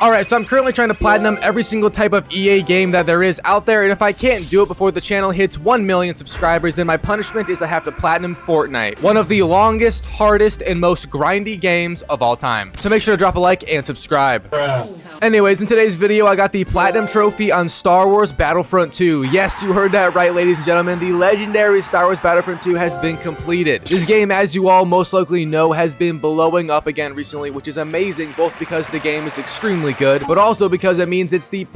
Alright, so I'm currently trying to platinum every single type of EA game that there is out there, and if I can't do it before the channel hits 1 million subscribers, then my punishment is I have to platinum Fortnite, one of the longest, hardest, and most grindy games of all time. So make sure to drop a like and subscribe. Anyways, in today's video, I got the platinum trophy on Star Wars Battlefront 2. Yes, you heard that right, ladies and gentlemen. The legendary Star Wars Battlefront 2 has been completed. This game, as you all most likely know, has been blowing up again recently, which is amazing, both because the game is extremely good, but also because it means it's the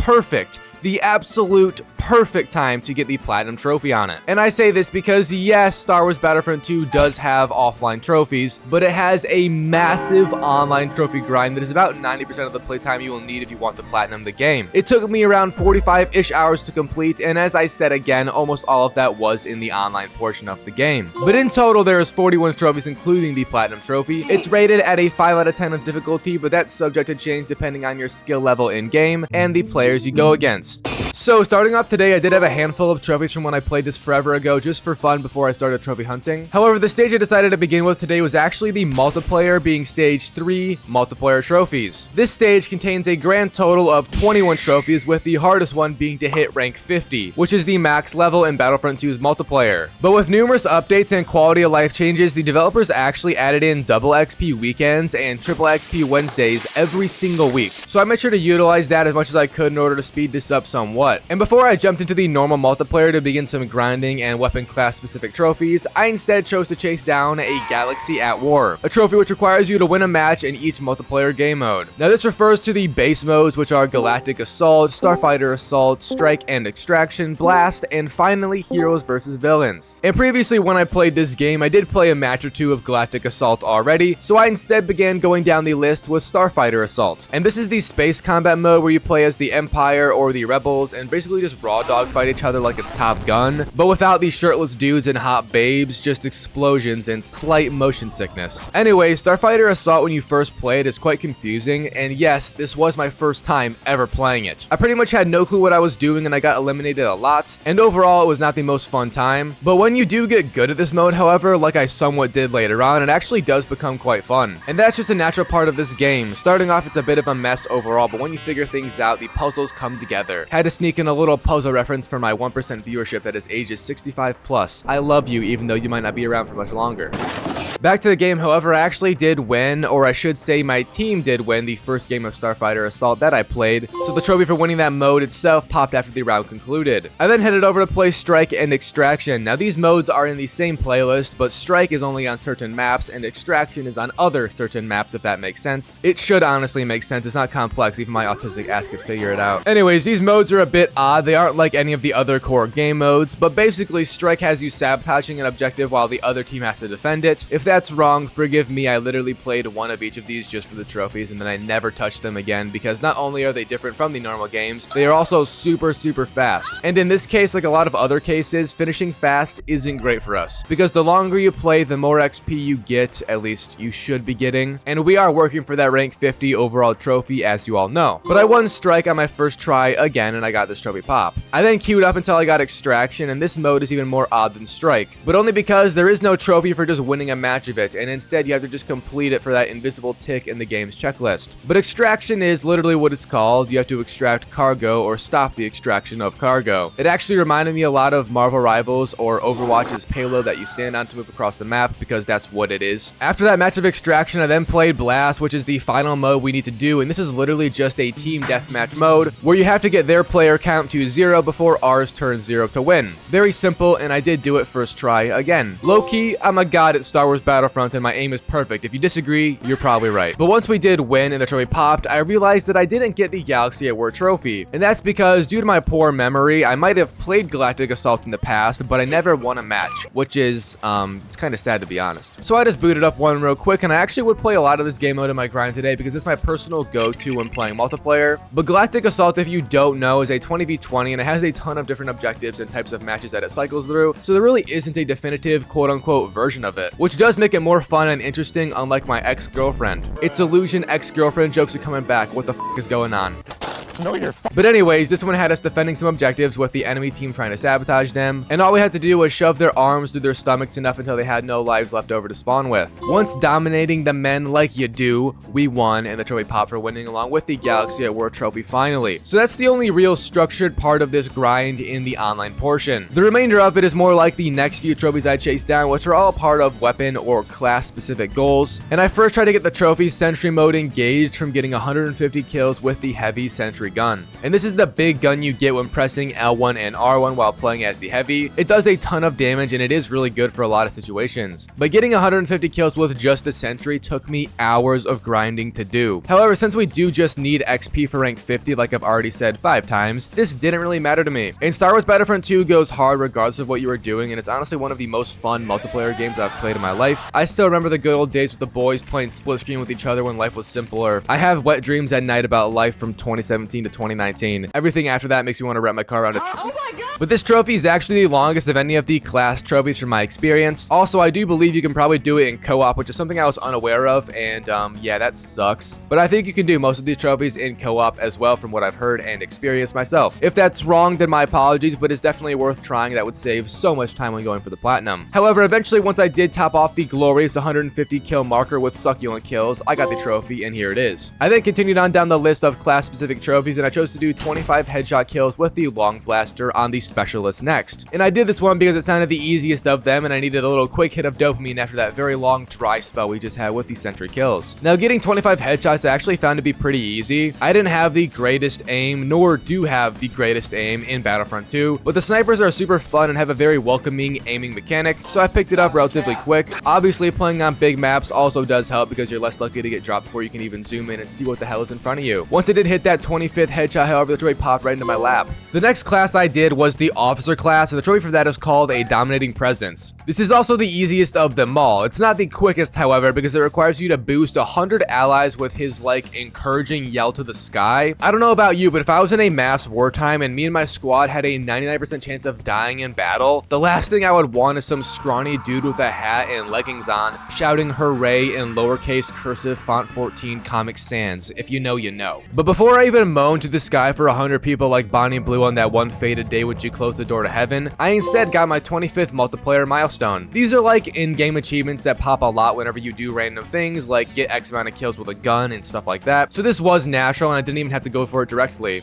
absolute perfect time to get the platinum trophy on it. And I say this because yes, Star Wars Battlefront 2 does have offline trophies, but it has a massive online trophy grind that is about 90% of the playtime you will need if you want to platinum the game. It took me around 45-ish hours to complete, and as I said again, almost all of that was in the online portion of the game. But in total, there is 41 trophies, including the platinum trophy. It's rated at a 5 out of 10 of difficulty, but that's subject to change depending on your skill level in game and the players you go against. So starting off today, I did have a handful of trophies from when I played this forever ago, just for fun before I started trophy hunting. However, the stage I decided to begin with today was actually the multiplayer, being stage 3 multiplayer trophies. This stage contains a grand total of 21 trophies, with the hardest one being to hit rank 50, which is the max level in Battlefront 2's multiplayer. But with numerous updates and quality of life changes, the developers actually added in double XP weekends and triple XP Wednesdays every single week. So I made sure to utilize that as much as I could in order to speed this up somewhat. And before I jumped into the normal multiplayer to begin some grinding and weapon class specific trophies, I instead chose to chase down a Galaxy at War, a trophy which requires you to win a match in each multiplayer game mode. Now this refers to the base modes, which are Galactic Assault, Starfighter Assault, Strike and Extraction, Blast, and finally Heroes vs Villains. And previously when I played this game, I did play a match or two of Galactic Assault already, so I instead began going down the list with Starfighter Assault. And this is the space combat mode where you play as the Empire or the Rebels and basically just raw dogfight each other like it's Top Gun, but without these shirtless dudes and hot babes, just explosions and slight motion sickness. Anyway, Starfighter Assault when you first play it is quite confusing, and yes, this was my first time ever playing it. I pretty much had no clue what I was doing and I got eliminated a lot, and overall it was not the most fun time. But when you do get good at this mode, however, like I somewhat did later on, it actually does become quite fun. And that's just a natural part of this game. Starting off, it's a bit of a mess overall, but when you figure things out, the puzzles come together. Had to sneak in a little puzzle reference for my 1% viewership that is ages 65 plus. I love you, even though you might not be around for much longer. Back to the game, however, I actually did win, or I should say my team did win the first game of Starfighter Assault that I played, so the trophy for winning that mode itself popped after the round concluded. I then headed over to play Strike and Extraction. Now these modes are in the same playlist, but Strike is only on certain maps and Extraction is on other certain maps, if that makes sense. It should honestly make sense, it's not complex, even my autistic ass could figure it out. Anyways, these modes are a bit odd, they aren't like any of the other core game modes, but basically Strike has you sabotaging an objective while the other team has to defend it. If that's wrong, forgive me, I literally played one of each of these just for the trophies and then I never touched them again because not only are they different from the normal games, they are also super fast. And in this case, like a lot of other cases, finishing fast isn't great for us because the longer you play, the more XP you get, at least you should be getting, and we are working for that rank 50 overall trophy, as you all know. But I won Strike on my first try again and I got this trophy pop. I then queued up until I got Extraction, and this mode is even more odd than Strike, but only because there is no trophy for just winning a match of it, and instead you have to just complete it for that invisible tick in the game's checklist. But Extraction is literally what it's called. You have to extract cargo or stop the extraction of cargo. It actually reminded me a lot of Marvel Rivals or Overwatch's payload that you stand on to move across the map, because that's what it is. After that match of Extraction, I then played Blast, which is the final mode we need to do, and this is literally just a team deathmatch mode where you have to get their player count to 0 before ours turns 0 to win. Very simple, and I did do it first try again. Low-key, I'm a god at Star Wars Battlefront and my aim is perfect. If you disagree, you're probably right. But once we did win and the trophy popped, I realized that I didn't get the Galaxy at War trophy. And that's because due to my poor memory, I might have played Galactic Assault in the past, but I never won a match, which is, it's kind of sad to be honest. So I just booted up one real quick, and I actually would play a lot of this game mode in my grind today because it's my personal go-to when playing multiplayer. But Galactic Assault, if you don't know, is a 20v20 and it has a ton of different objectives and types of matches that it cycles through, so there really isn't a definitive quote-unquote version of it, which does make it more fun and interesting, unlike my ex-girlfriend. Its Ilusion ex-girlfriend jokes are coming back. What the f is going on? Know your But anyways, this one had us defending some objectives with the enemy team trying to sabotage them, and all we had to do was shove their arms through their stomachs enough until they had no lives left over to spawn with. Once dominating the men like you do, we won, and the trophy popped for winning along with the Galaxy at War trophy finally. So that's the only real structured part of this grind in the online portion. The remainder of it is more like the next few trophies I chased down, which are all part of weapon or class specific goals. And I first tried to get the trophy sentry mode engaged from getting 150 kills with the heavy sentry gun. And this is the big gun you get when pressing L1 and R1 while playing as the heavy. It does a ton of damage and it is really good for a lot of situations. But getting 150 kills with just the sentry took me hours of grinding to do. However, since we do just need XP for rank 50 like I've already said 5 times, this didn't really matter to me. And Star Wars Battlefront 2 goes hard regardless of what you are doing, and it's honestly one of the most fun multiplayer games I've played in my life. I still remember the good old days with the boys playing split screen with each other when life was simpler. I have wet dreams at night about life from 2017 to 2019. Everything after that makes me want to wrap my car around a tree. But this trophy is actually the longest of any of the class trophies from my experience. Also, I do believe you can probably do it in co-op, which is something I was unaware of, and yeah, that sucks. But I think you can do most of these trophies in co-op as well from what I've heard and experienced myself. If that's wrong, then my apologies, but it's definitely worth trying. That would save so much time when going for the platinum. However, eventually once I did top off the glorious 150 kill marker with succulent kills, I got the trophy, and here it is. I then continued on down the list of class specific trophies, and I chose to do 25 headshot kills with the long blaster on the specialist next. And I did this one because it sounded the easiest of them, and I needed a little quick hit of dopamine after that very long dry spell we just had with the sentry kills. Now, getting 25 headshots I actually found to be pretty easy. I didn't have the greatest aim, nor do have the greatest aim in Battlefront 2, but the snipers are super fun and have a very welcoming aiming mechanic, so I picked it up relatively quick. Obviously, playing on big maps also does help because you're less likely to get dropped before you can even zoom in and see what the hell is in front of you. Once I did hit that 25th headshot, however, the trophy popped right into my lap. The next class I did was the officer class, and the trophy for that is called a dominating presence. This is also the easiest of them all. It's not the quickest, however, because it requires you to boost 100 allies with his like encouraging yell to the sky. I don't know about you, but if I was in a mass wartime and me and my squad had a 99% chance of dying in battle, the last thing I would want is some scrawny dude with a hat and leggings on shouting hooray in lowercase cursive font 14 Comic Sans. If you know, you know. But before I even moan to the sky for 100 people like Bonnie and Blue on that one fated day when she closed the door to heaven, I instead got my 25th multiplayer milestone. These are like in-game achievements that pop a lot whenever you do random things like get X amount of kills with a gun and stuff like that. So this was natural and I didn't even have to go for it directly.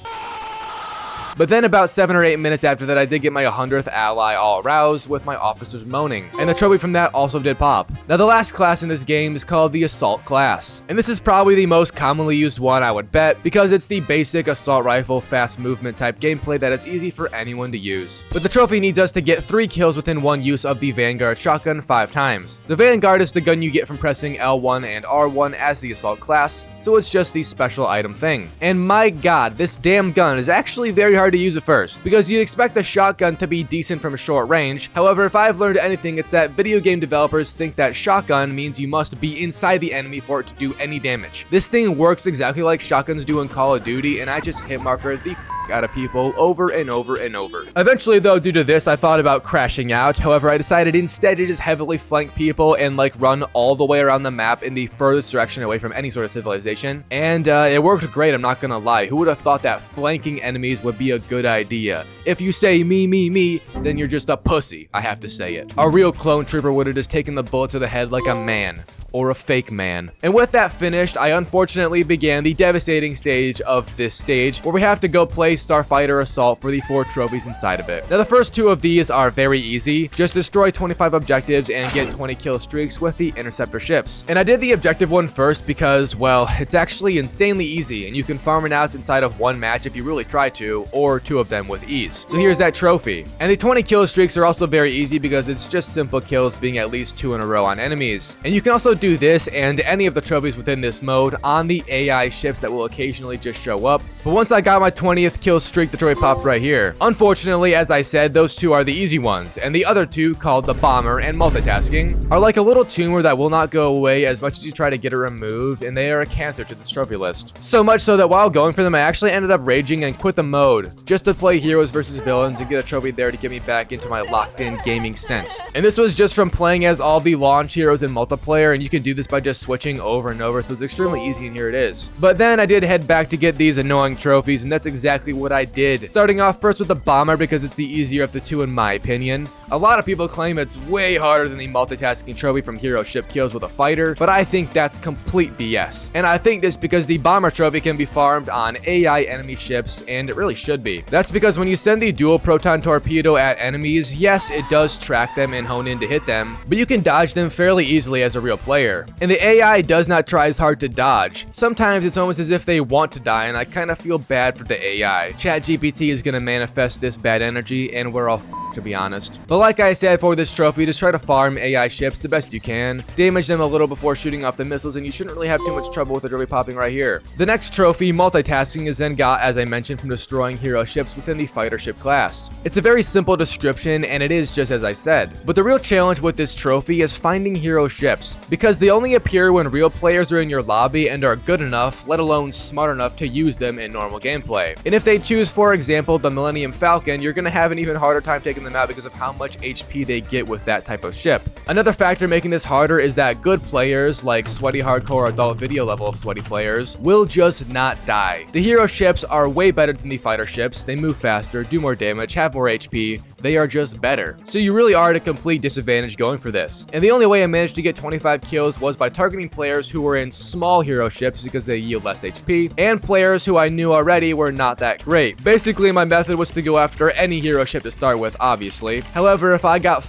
But then about 7 or 8 minutes after that, I did get my 100th ally all aroused with my officers moaning. And the trophy from that also did pop. Now the last class in this game is called the assault class. And this is probably the most commonly used one, I would bet, because it's the basic assault rifle fast movement type gameplay that is easy for anyone to use. But the trophy needs us to get 3 kills within one use of the Vanguard shotgun 5 times. The Vanguard is the gun you get from pressing L1 and R1 as the assault class, so it's just the special item thing. And my god, this damn gun is actually very hard to use at first, because you'd expect the shotgun to be decent from a short range. However, if I've learned anything, it's that video game developers think that shotgun means you must be inside the enemy for it to do any damage. This thing works exactly like shotguns do in Call of Duty, and I just hit marker the out of people over and over and over. Eventually though, due to this, I thought about crashing out. However, I decided instead to just heavily flank people and like run all the way around the map in the furthest direction away from any sort of civilization. And it worked great, I'm not gonna lie. Who would have thought that flanking enemies would be a good idea? If you say me, then you're just a pussy, I have to say it. A real clone trooper would have just taken the bullet to the head like a man. Or a fake man. And with that finished, I unfortunately began the devastating stage of this stage, where we have to go play Starfighter Assault for the 4 trophies inside of it. Now the first 2 of these are very easy. Just destroy 25 objectives and get 20 kill streaks with the interceptor ships. And I did the objective one first because, well, it's actually insanely easy, and you can farm it out inside of 1 match if you really try to, or 2 of them with ease. So here's that trophy. And the 20 kill streaks are also very easy because it's just simple kills being at least 2 in a row on enemies. And you can also do this and any of the trophies within this mode on the AI ships that will occasionally just show up. But once I got my 20th kill streak, the trophy popped right here. Unfortunately, as I said, those 2 are the easy ones, and the other 2, called the bomber and multitasking, are like a little tumor that will not go away as much as you try to get it removed, and they are a cancer to this trophy list. So much so that while going for them, I actually ended up raging and quit the mode just to play heroes versus Villains and get a trophy there to get me back into my locked-in gaming sense. And this was just from playing as all the launch heroes in multiplayer, and you can do this by just switching over and over, so it's extremely easy, and here it is. But then I did head back to get these annoying trophies, and that's exactly what I did. Starting off first with the Bomber because it's the easier of the two in my opinion. A lot of people claim it's way harder than the multitasking trophy from hero ship kills with a fighter, but I think that's complete BS. And I think this because the Bomber trophy can be farmed on AI enemy ships, and it really should be. That's because when you send the dual proton torpedo at enemies, yes, it does track them and hone in to hit them, but you can dodge them fairly easily as a real player. And the AI does not try as hard to dodge. Sometimes it's almost as if they want to die, and I kind of feel bad for the AI. ChatGPT is going to manifest this bad energy, and we're all to be honest. But like I said, for this trophy, just try to farm AI ships the best you can, damage them a little before shooting off the missiles, and you shouldn't really have too much trouble with the trophy popping right here. The next trophy, multitasking, is then got, as I mentioned, from destroying hero ships within the fighter ship class. It's a very simple description, and it is just as I said. But the real challenge with this trophy is finding hero ships, because they only appear when real players are in your lobby and are good enough, let alone smart enough to use them in normal gameplay. And if they choose, for example, the Millennium Falcon, you're gonna have an even harder time taking them out because of how much HP they get with that type of ship. Another factor making this harder is that good players, like sweaty hardcore adult video level of sweaty players, will just not die. The hero ships are way better than the fighter ships. They move faster, do more damage, have more HP. They are just better. So you really are at a complete disadvantage going for this. And the only way I managed to get 25 kills was by targeting players who were in small hero ships because they yield less HP, and players who I knew already were not that great. Basically, my method was to go after any hero ship to start with, obviously. However, if I got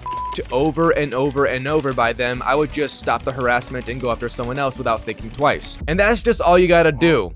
over and over and over by them, I would just stop the harassment and go after someone else without thinking twice. And that's just all you gotta do.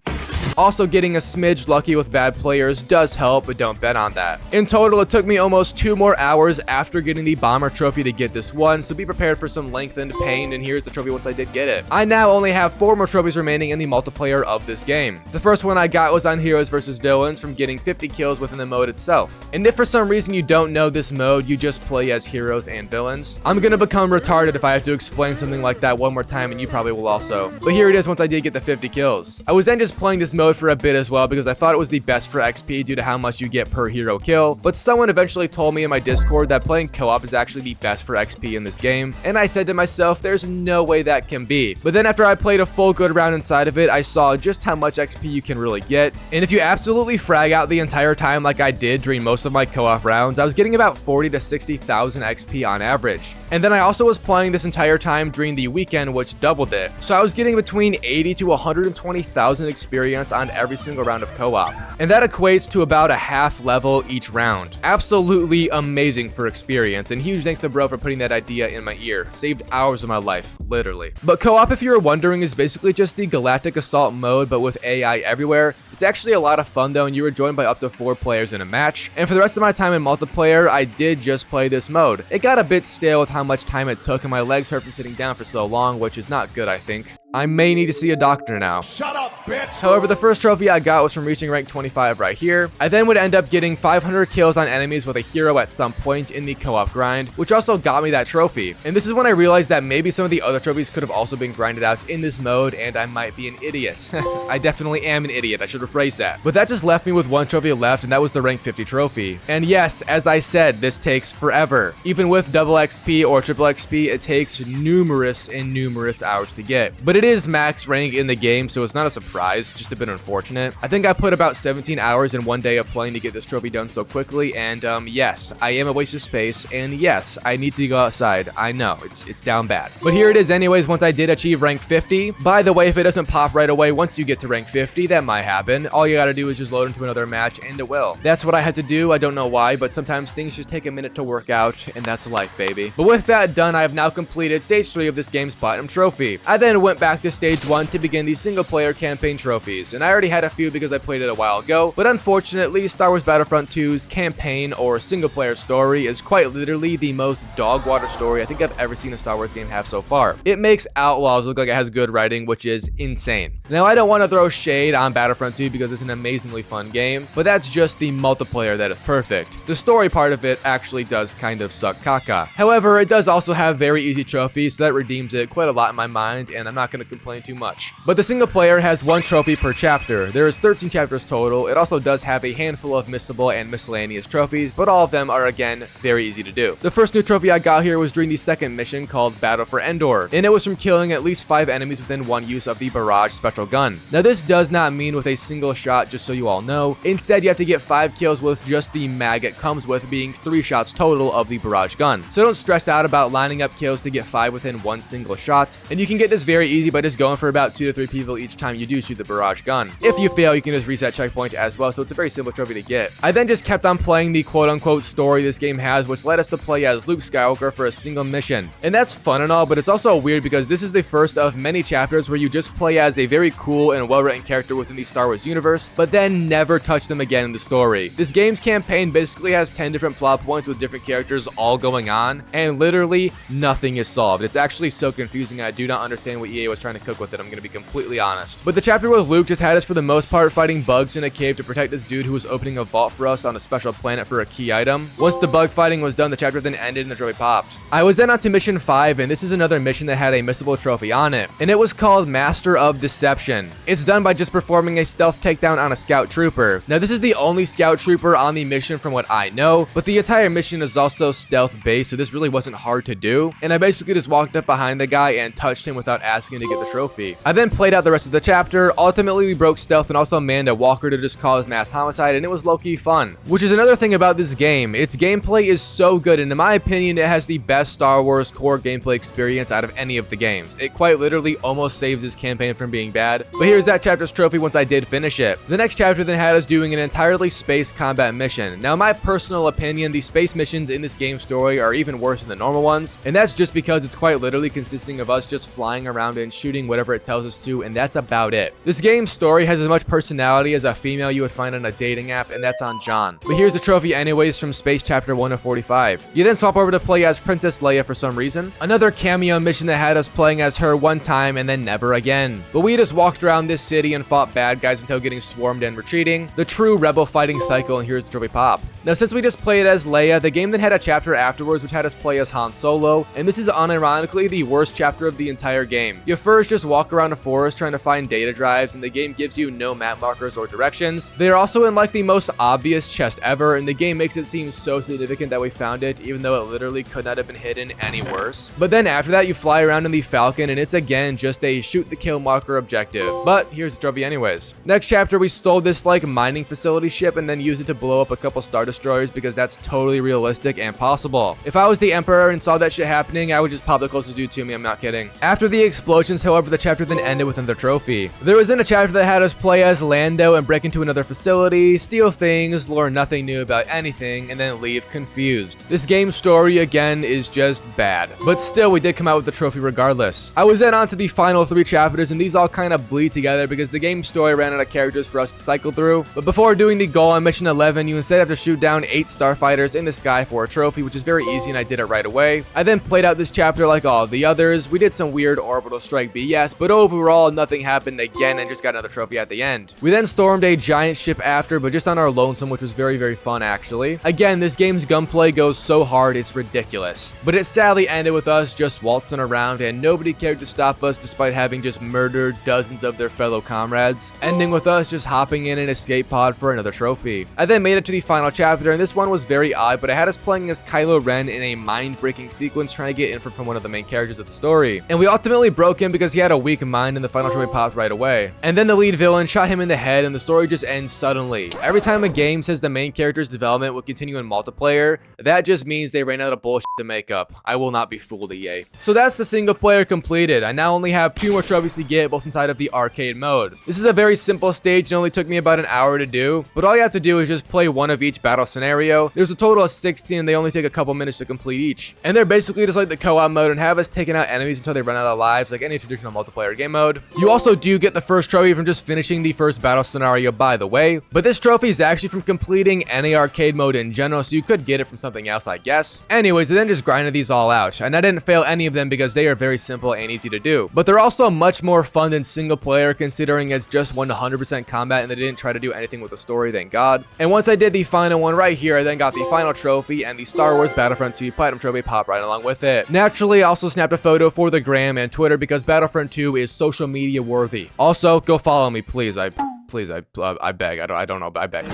Also, getting a smidge lucky with bad players does help, but don't bet on that. In total, it took me almost 2 more hours after getting the Bomber trophy to get this one, so be prepared for some lengthened pain, and here's the trophy once I did get it. I now only have 4 more trophies remaining in the multiplayer of this game. The first one I got was on Heroes vs Villains from getting 50 kills within the mode itself. And if for some reason you don't know this mode, you just play as heroes and villains, I'm gonna become retarded if I have to explain something like that one more time, and you probably will also. But here it is once I did get the 50 kills. I was then just playing this mode for a bit as well because I thought it was the best for XP due to how much you get per hero kill, but someone eventually told me in my Discord that playing co-op is actually the best for XP in this game, and I said to myself, there's no way that can be. But then after I played a full good round inside of it, I saw just how much XP you can really get, and if you absolutely frag out the entire time like I did during most of my co-op rounds, I was getting about 40 to 60,000 XP on average. And then I also was playing this entire time during the weekend, which doubled it. So I was getting between 80 to 120,000 experience on every single round of co-op, and that equates to about a half level each round. Absolutely amazing for experience, and huge thanks to bro for putting that idea in my ear. Saved hours of my life, literally. But co-op, if you're wondering, is basically just the Galactic Assault mode but with AI everywhere. It's actually a lot of fun though, and you were joined by up to 4 players in a match. And for the rest of my time in multiplayer, I did just play this mode. It got a bit stale with how much time it took, and my legs hurt from sitting down for so long, which is not good, I think. I may need to see a doctor now. Shut up, bitch! However, the first trophy I got was from reaching rank 25 right here. I then would end up getting 500 kills on enemies with a hero at some point in the co-op grind, which also got me that trophy. And this is when I realized that maybe some of the other trophies could have also been grinded out in this mode, and I might be an idiot. I definitely am an idiot, I should rephrase that. But that just left me with 1 trophy left, and that was the rank 50 trophy. And yes, as I said, this takes forever. Even with double XP or triple XP, it takes numerous hours to get. But it is max rank in the game, so it's not a surprise, just a bit unfortunate. I think I put about 17 hours in one day of playing to get this trophy done so quickly, and yes, I am a waste of space, and yes, I need to go outside. I know, it's down bad. But here it is anyways once I did achieve rank 50. By the way, if it doesn't pop right away once you get to rank 50, that might happen. All you gotta do is just load into another match, and it will. That's what I had to do. I don't know why, but sometimes things just take a minute to work out, and that's life, baby. But with that done, I have now completed stage 3 of this game's Platinum Trophy. I then went back to stage 1 to begin the single player campaign trophies, and I already had a few because I played it a while ago, but unfortunately Star Wars Battlefront 2's campaign or single player story is quite literally the most dog water story I think I've ever seen a Star Wars game have so far. It makes Outlaws look like it has good writing, which is insane. Now I don't want to throw shade on Battlefront 2 because it's an amazingly fun game, but that's just the multiplayer that is perfect. The story part of it actually does kind of suck caca. However, it does also have very easy trophies, so that redeems it quite a lot in my mind, and I'm not going to complain too much. But the single player has 1 trophy per chapter. There is 13 chapters total. It also does have a handful of missable and miscellaneous trophies, but all of them are again very easy to do. The first new trophy I got here was during the second mission called Battle for Endor, and it was from killing at least 5 enemies within 1 use of the barrage special gun. Now this does not mean with a single shot, just so you all know. Instead, you have to get 5 kills with just the mag it comes with, being 3 shots total of the barrage gun. So don't stress out about lining up kills to get 5 within 1 single shot, and you can get this very easy by just going for about 2 to 3 people each time you do shoot the barrage gun. If you fail, you can just reset checkpoint as well, so it's a very simple trophy to get. I then just kept on playing the quote-unquote story this game has, which led us to play as Luke Skywalker for a single mission. And that's fun and all, but it's also weird because this is the first of many chapters where you just play as a very cool and well-written character within the Star Wars universe, but then never touch them again in the story. This game's campaign basically has 10 different plot points with different characters all going on, and literally nothing is solved. It's actually so confusing. I do not understand what EA was trying to cook with it, I'm going to be completely honest. But the chapter with Luke just had us for the most part fighting bugs in a cave to protect this dude who was opening a vault for us on a special planet for a key item. Once the bug fighting was done, the chapter then ended and the trophy popped. I was then on to mission 5, and this is another mission that had a missable trophy on it, and it was called Master of Deception. It's done by just performing a stealth takedown on a scout trooper. Now this is the only scout trooper on the mission from what I know, but the entire mission is also stealth based, so this really wasn't hard to do, and I basically just walked up behind the guy and touched him without asking to get the trophy. I then played out the rest of the chapter. Ultimately we broke stealth and also manned a walker to just cause mass homicide, and it was low-key fun. Which is another thing about this game. Its gameplay is so good, and in my opinion it has the best Star Wars core gameplay experience out of any of the games. It quite literally almost saves this campaign from being bad, but here's that chapter's trophy once I did finish it. The next chapter then had us doing an entirely space combat mission. Now in my personal opinion, the space missions in this game story are even worse than the normal ones, and that's just because it's quite literally consisting of us just flying around and shooting whatever it tells us to, and that's about it. This game's story has as much personality as a female you would find on a dating app, and that's on John. But here's the trophy anyways from Space Chapter 1 of 45. You then swap over to play as Princess Leia for some reason. Another cameo mission that had us playing as her one time and then never again. But we just walked around this city and fought bad guys until getting swarmed and retreating. The true rebel fighting cycle, and here's the trophy pop. Now since we just played as Leia, the game then had a chapter afterwards which had us play as Han Solo, and this is unironically the worst chapter of the entire game. You first just walk around a forest trying to find data drives, and the game gives you no map markers or directions. They're also in like the most obvious chest ever, and the game makes it seem so significant that we found it, even though it literally could not have been hidden any worse. But then after that you fly around in the Falcon, and it's again just a shoot the kill marker objective. But here's the trophy anyways. Next chapter we stole this like mining facility ship and then used it to blow up a couple Star Destroyers because that's totally realistic and possible. If I was the Emperor and saw that shit happening, I would just pop the closest dude to me, I'm not kidding. After the explosions, however, the chapter then ended with another trophy. There was then a chapter that had us play as Lando and break into another facility, steal things, learn nothing new about anything, and then leave confused. This game's story again is just bad, but still we did come out with the trophy regardless. I was then on to the final 3 chapters, and these all kind of bleed together because the game's story ran out of characters for us to cycle through. But before doing the goal on mission 11, you instead have to shoot down 8 starfighters in the sky for a trophy, which is very easy, and I did it right away. I then played out this chapter like all the others. We did some weird orbital strike BS, but overall nothing happened again and just got another trophy at the end. We then stormed a giant ship after, but just on our lonesome, which was very fun actually. Again, this game's gunplay goes so hard it's ridiculous, but it sadly ended with us just waltzing around and nobody cared to stop us despite having just murdered dozens of their fellow comrades, ending with us just hopping in an escape pod for another trophy. I then made it to the final chapter, and this one was very odd, but it had us playing as Kylo Ren in a mind-breaking sequence trying to get info from one of the main characters of the story, and we ultimately broke him because he had a weak mind and the final trophy popped right away. And then the lead villain shot him in the head and the story just ends suddenly. Every time a game says the main character's development will continue in multiplayer, that just means they ran out of bullshit to make up. I will not be fooled, EA. So that's the single player completed. I now only have 2 more trophies to get, both inside of the arcade mode. This is a very simple stage and only took me about an hour to do, but all you have to do is just play one of each battle scenario. There's a total of 16 and they only take a couple minutes to complete each. And they're basically just like the co-op mode and have us taking out enemies until they run out of lives like any traditional multiplayer game mode. You also do get the first trophy from just finishing the first battle scenario, by the way, but this trophy is actually from completing any arcade mode in general, so you could get it from something else, I guess. Anyways, I then just grinded these all out, and I didn't fail any of them because they are very simple and easy to do. But they're also much more fun than single player, considering it's just 100% combat and they didn't try to do anything with the story, thank God. And once I did the final one And right here, I then got the final trophy, and the Star Wars Battlefront 2 Platinum Trophy popped right along with it. Naturally, I also snapped a photo for the gram and Twitter because Battlefront 2 is social media worthy. Also, go follow me, please. I beg. I don't know, I beg.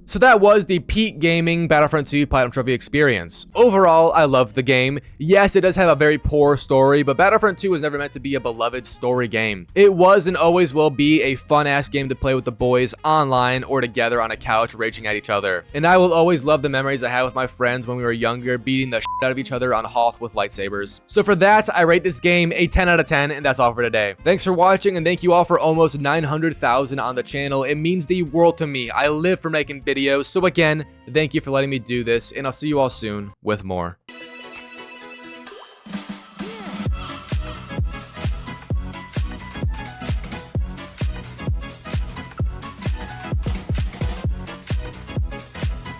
So that was the Peak Gaming Battlefront 2 Platinum Trophy experience. Overall, I loved the game. Yes, it does have a very poor story, but Battlefront 2 was never meant to be a beloved story game. It was and always will be a fun-ass game to play with the boys online or together on a couch raging at each other. And I will always love the memories I had with my friends when we were younger, beating the shit out of each other on Hoth with lightsabers. So for that, I rate this game a 10 out of 10, and that's all for today. Thanks for watching, and thank you all for almost 900,000 on the channel. It means the world to me. I live for making videos, so again, thank you for letting me do this, and I'll see you all soon with more.